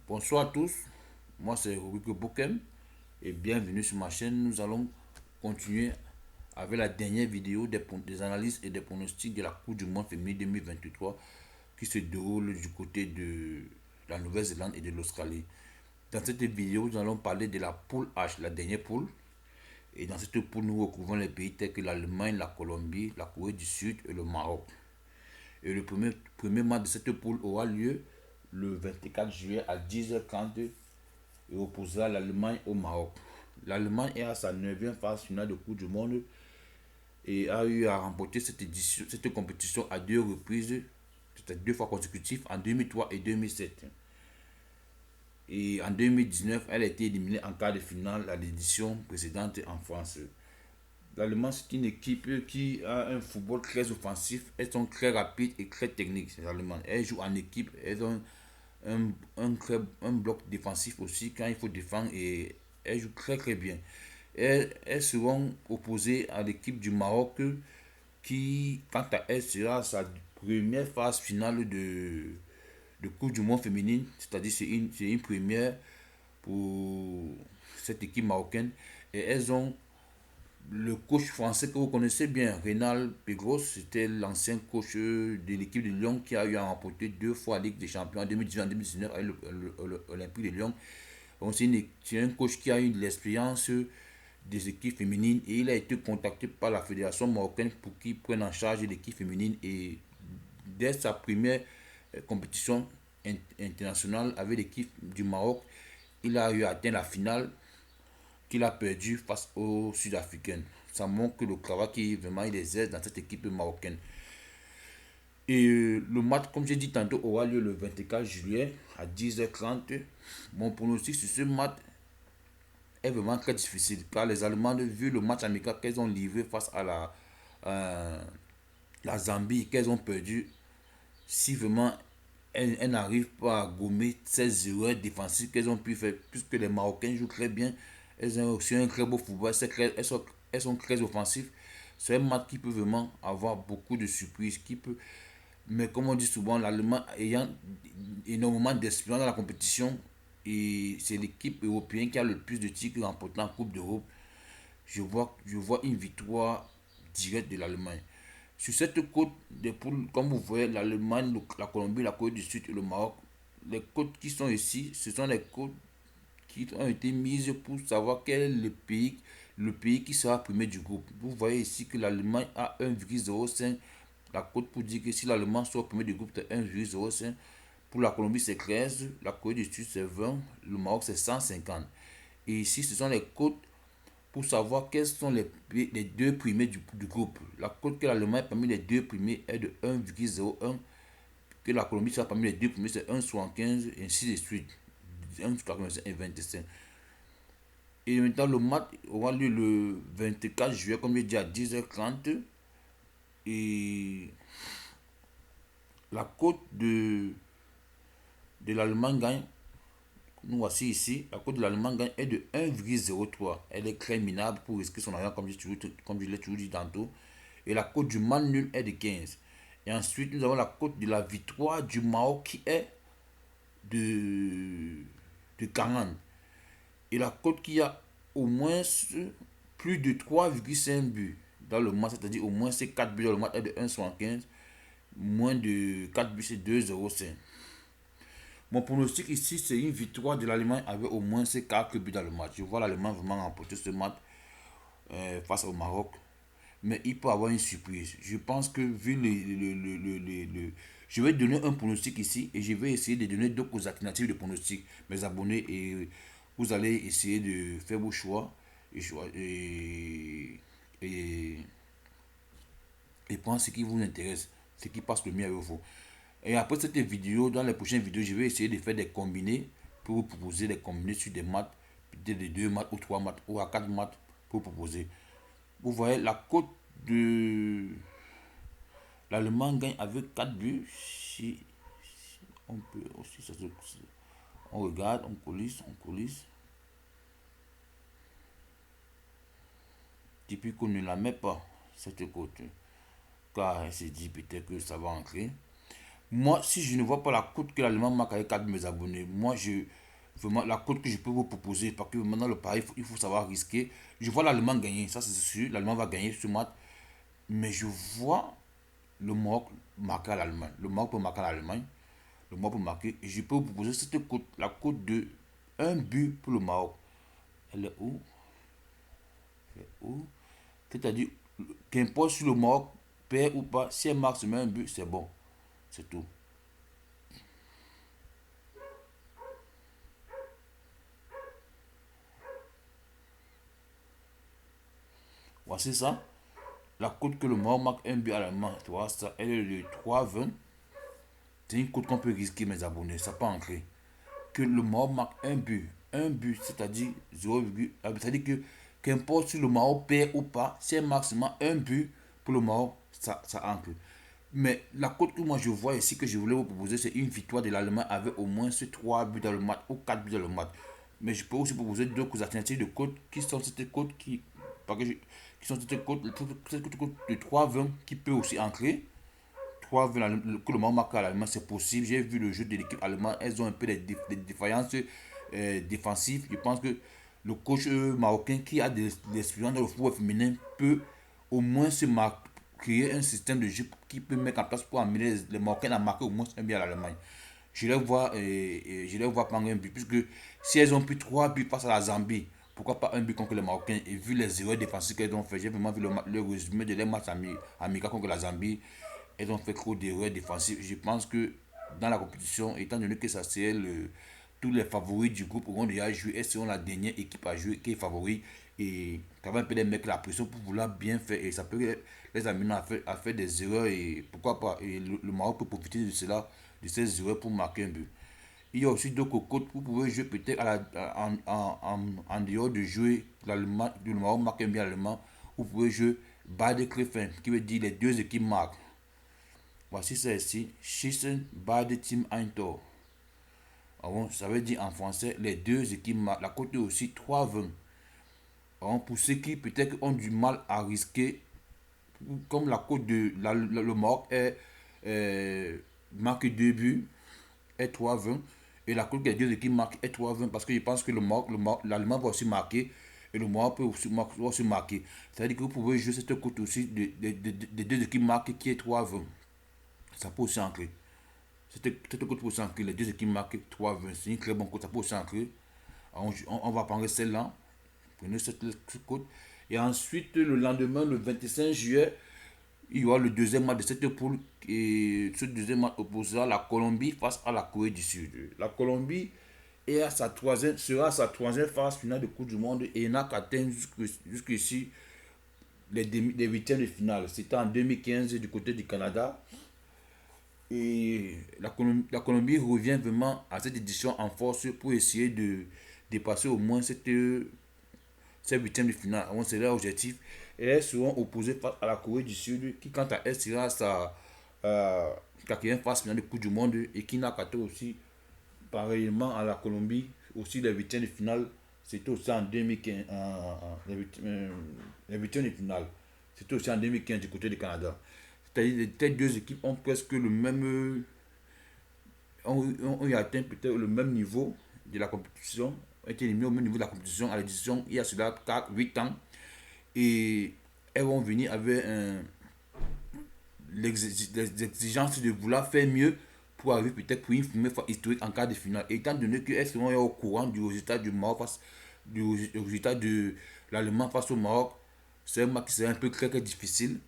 Bonsoir à tous, moi c'est Rubik Bokem et bienvenue sur ma chaîne. Nous allons continuer avec la dernière vidéo des analyses et des pronostics de la Coupe du Monde féminine 2023 qui se déroule du côté de la Nouvelle-Zélande et de l'Australie. Dans cette vidéo, nous allons parler de la poule H, la dernière poule. Et dans cette poule, nous recouvrons les pays tels que l'Allemagne, la Colombie, la Corée du Sud et le Maroc. Et le premier match de cette poule aura lieu le 24 juillet à 10h30 et opposera l'Allemagne au Maroc. L'Allemagne est à sa 9e phase finale de Coupe du Monde et a eu à remporter cette compétition à deux reprises, c'est-à-dire deux fois consécutives, en 2003 et 2007. Et en 2019, elle a été éliminée en quart de finale à l'édition précédente en France. L'Allemagne, c'est une équipe qui a un football très offensif. Elles sont très rapides et très techniques, ces Allemandes. Elles jouent en équipe. Elles ont un bloc défensif aussi quand il faut défendre et elles jouent très très bien. Elles seront opposées à l'équipe du Maroc qui, quant à elle, sera sa première phase finale de Coupe du Monde féminine. C'est-à-dire c'est une première pour cette équipe marocaine. Et elles ont le coach français que vous connaissez bien, Rénal Pegros, c'était l'ancien coach de l'équipe de Lyon qui a eu à remporter deux fois la Ligue des Champions en 2018 et en 2019 avec l'Olympique de Lyon. Donc c'est un coach qui a eu de l'expérience des équipes féminines et il a été contacté par la fédération marocaine pour qu'il prenne en charge l'équipe féminine et dès sa première compétition internationale avec l'équipe du Maroc, il a eu à atteindre la finale qu'il a perdu face aux Sud-Africains. Ça montre que le travail qui vraiment il exerce dans cette équipe marocaine. Et le match, comme j'ai dit tantôt, aura lieu le 24 juillet à 10h30. Mon pronostic sur ce match est vraiment très difficile car les Allemandes, vu le match amical qu'elles ont livré face à la Zambie, qu'elles ont perdu, si vraiment elles n'arrivent pas à gommer ces erreurs défensives qu'elles ont pu faire, puisque les Marocains jouent très bien, elles ont aussi un très beau football, elles sont très offensives. C'est un match qui peut vraiment avoir beaucoup de surprises, mais comme on dit souvent, l'Allemagne ayant énormément d'expérience dans la compétition, et c'est l'équipe européenne qui a le plus de titres remportés en Coupe d'Europe, je vois une victoire directe de l'Allemagne. Sur cette côte des poules, comme vous voyez, l'Allemagne, la Colombie, la Corée du Sud et le Maroc, les côtes qui sont ici, ce sont les côtes qui ont été mises pour savoir quel est le pays qui sera premier du groupe. Vous voyez ici que l'Allemagne a 1,05. La cote pour dire que si l'Allemagne sort premier du groupe, c'est 1,05. Pour la Colombie, c'est 13. La Corée du Sud, c'est 20. Le Maroc, c'est 150. Et ici, ce sont les cotes pour savoir quels sont les deux premiers du groupe. La cote que l'Allemagne parmi les deux premiers est de 1,01, que la Colombie sera parmi les deux premiers, c'est 1,75 et ainsi de suite. 1,85 et 25. Et maintenant, le match aura lieu le 24 juillet, comme je dit, à 10h30. Et la cote de l'Allemagne gagne, nous voici ici, la cote de l'Allemagne gagne est de 1,03. Elle est très minable pour risquer son argent, comme je l'ai toujours dit tantôt. Et la cote du match nul est de 15. Et ensuite, nous avons la cote de la victoire du Maroc qui est de 40. Et la cote qui a au moins plus de 3,5 buts dans le match, c'est-à-dire au moins c'est 4 buts dans le match est de 1,75. Moins de 4 buts, c'est 2,05. Mon pronostic ici, c'est une victoire de l'Allemagne avec au moins ces 4 buts dans le match. Je vois l'Allemagne vraiment remporter ce match face au Maroc. Mais il peut avoir une surprise. Je pense que vu je vais donner un pronostic ici et je vais essayer de donner d'autres alternatives de pronostic. Mes abonnés, et vous allez essayer de faire vos choix et, et prendre ce qui vous intéresse, ce qui passe le mieux avec vous. Et après cette vidéo, dans les prochaines vidéos, je vais essayer de faire des combinés pour vous proposer des combinés sur des maths, peut-être des 2 maths ou 3 maths ou à 4 maths pour proposer. Vous voyez, la cote de l'Allemagne gagne avec 4 buts. Si on peut aussi, on regarde, on coulisse. Depuis qu'on ne la met pas, cette cote, car elle s'est dit peut-être que ça va entrer. Moi, si je ne vois pas la cote que l'Allemagne marque avec 4 de mes abonnés, vraiment, la cote que je peux vous proposer, parce que maintenant le pari, il faut savoir risquer. Je vois l'Allemagne gagner, ça c'est sûr, l'Allemagne va gagner ce match, mais je vois le Maroc marquer à l'Allemagne. Le Maroc peut marquer à l'Allemagne, le Maroc peut marquer, et je peux vous proposer cette cote, la cote de un but pour le Maroc. Elle est où? Elle est où? C'est-à-dire, qu'importe si le Maroc perd ou pas, si elle marque seulement un but, c'est bon, c'est tout. Voici ça. La cote que le Maroc marque un but à l'Allemagne, tu vois, ça, elle est de 3,20. C'est une cote qu'on peut risquer, mes abonnés, ça peut entrer. Que le Maroc marque un but, c'est-à-dire 0,1. C'est-à-dire que qu'importe si le Maroc perd ou pas, si elle marque seulement un but pour le Maroc, ça entre. Mais la cote que moi je vois ici que je voulais vous proposer, c'est une victoire de l'Allemagne avec au moins ces 3 buts dans le match ou 4 buts dans le match. Mais je peux aussi proposer d'autres alternatives de cotes qui sont cette cote parce que qui sont cette cote de 3,20 qui peut aussi entrer. 3,20 que le Maroc marque à l'Allemagne, c'est possible. J'ai vu le jeu de l'équipe allemande, elles ont un peu des défaillances défensives. Je pense que le coach marocain qui a de l'expérience dans le football féminin peut au moins créer un système de jeu qui peut mettre en place pour amener les Marocains à marquer au moins un but à l'Allemagne. Je les vois prendre un but, puisque si elles ont pris 3 buts face à la Zambie, pourquoi pas un but contre les Marocains? Et vu les erreurs défensives qu'elles ont fait, j'ai vraiment vu le résumé de les matchs amicaux contre la Zambie. Elles ont fait trop d'erreurs défensives. Je pense que dans la compétition, étant donné que ça c'est tous les favoris du groupe auront déjà joué, elles seront la dernière équipe à jouer qui est favori. Et ça va un peu les mettre la pression pour vouloir bien faire. Et ça peut les amener à faire des erreurs. Et pourquoi pas? Et le Maroc peut profiter de cela, de ces erreurs pour marquer un but. Il y a aussi d'autres cocottes. Vous pouvez jouer peut-être en dehors de jouer l'Allemagne, le Maroc marque un but à l'Allemand. Vous pouvez jouer Bad Griffin, qui veut dire les deux équipes marquent. Voici ça ici. Schießen beide Team ein Tor. Ah bon, ça veut dire en français les deux équipes marquent. La cote est aussi 3,20. Ah bon, pour ceux qui peut-être ont du mal à risquer, comme la cote le Maroc est marque 2 buts, est 3,20. Et la cote des deux équipes marquent est 3,20 parce que je pense que l'Allemand va aussi marquer et le Maroc peut aussi marquer. C'est-à-dire que vous pouvez jouer cette cote aussi des deux équipes marquent qui est 3,20. Ça peut aussi entrer. Cette cote pour s'inscrire, les deux équipes marquent 3,20. C'est une très bonne cote, ça peut s'inscrire. On va prendre celle-là. Prenez cette cote. Et ensuite, le lendemain, le 25 juillet, il y aura le deuxième match de cette poule. Et ce deuxième match opposera la Colombie face à la Corée du Sud. La Colombie sera à sa troisième phase finale de Coupe du Monde et n'a qu'atteint jusqu'ici les huitièmes de finale. C'était en 2015 du côté du Canada. Et la Colombie revient vraiment à cette édition en force pour essayer de dépasser au moins cette huitième de finale. C'est leur objectif. Et elles seront opposées face à la Corée du Sud, qui quant à elle sera sa quatrième phase finale de Coupe du Monde et qui n'a qu'à aussi, pareillement à la Colombie, aussi les huitièmes de finale. C'était aussi en 2015, les huitièmes de finale. C'était aussi en 2015 du côté du Canada. C'est-à-dire que les deux équipes ont presque le même, ont atteint peut-être le même niveau de la compétition, ont été éliminés au même niveau de la compétition à l'édition il y a cela 8 ans. Et elles vont venir avec l'exigence de vouloir faire mieux pour arriver peut-être pour une première fois historique en quart de finale. Et étant donné qu'elles seront au courant du résultat du Maroc du résultat de l'Allemagne face au Maroc, c'est un match qui sera un peu très difficile.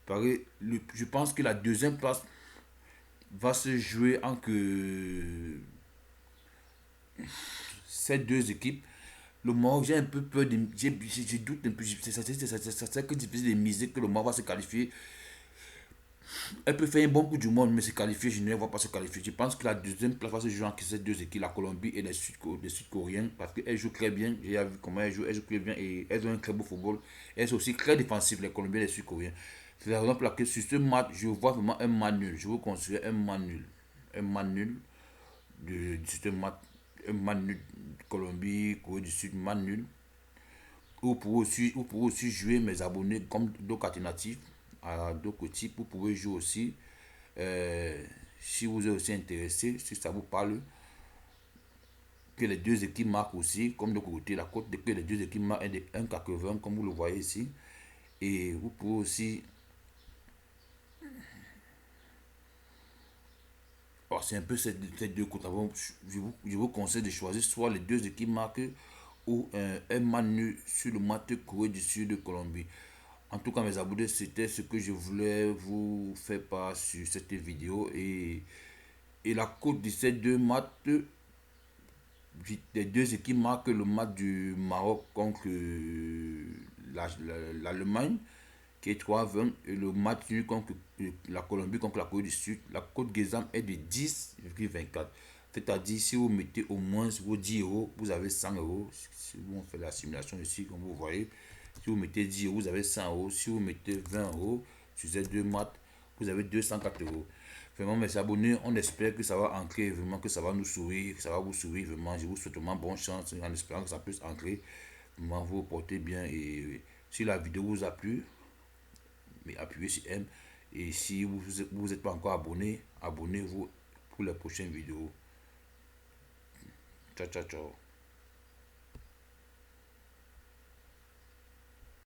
Je pense que la deuxième place va se jouer entre ces deux équipes. Le Maroc, j'ai un peu peur, j'ai doute un peu, c'est que difficile de miser que le Maroc va se qualifier. Elle peut faire un bon coup du monde, mais se qualifier, je ne les vois pas se qualifier. Je pense que la deuxième place va se jouer entre ces deux équipes, la Colombie et les Sud-Coréens, parce qu'elles jouent très bien. J'ai vu comment elles jouent très bien et elles ont un très beau football. Elles sont aussi très défensives, les Colombiens et les Sud-Coréens. C'est la raison pour laquelle sur ce match, je vois vraiment un match nul. Je vous conseille un match nul. Un match nul de ce match. Un match nul. Colombie, Corée du Sud, match nul. Vous pouvez aussi jouer mes abonnés comme d'autres alternatives à d'autres types. Vous pouvez jouer aussi. Euh, si vous êtes aussi intéressé, si ça vous parle, que les deux équipes marquent aussi, comme de côté, la cote de que les deux équipes marquent est de 1,80 comme vous le voyez ici. Et vous pouvez aussi, oh, c'est un peu ces deux côtes. Je vous conseille de choisir soit les deux équipes marquent ou un match nul sur le match Corée du Sud de Colombie. En tout cas, mes abonnés, c'était ce que je voulais vous faire part sur cette vidéo. Et la cote de ces deux matchs, les deux équipes marquent le match du Maroc contre l'Allemagne, qui est 3-20, et le match nul contre la Colombie contre la Corée du Sud. La cote Gazam est de 10,24. C'est-à-dire, si vous mettez au moins vos 10 euros, vous avez 100 euros. Si vous faites la simulation ici, comme vous voyez, si vous mettez 10 euros, vous avez 100 euros. Si vous mettez 20 euros sur ces deux maths, vous avez 204 euros. Vraiment, mes abonnés, on espère que ça va ancrer, vraiment que ça va nous sourire, que ça va vous sourire. Vraiment, je vous souhaite vraiment bonne chance en espérant que ça puisse ancrer. Vraiment, vous portez bien. Et si la vidéo vous a plu, mais appuyez sur M. Et si vous êtes pas encore abonné, abonnez-vous pour les prochaines vidéos. Ciao, ciao, ciao.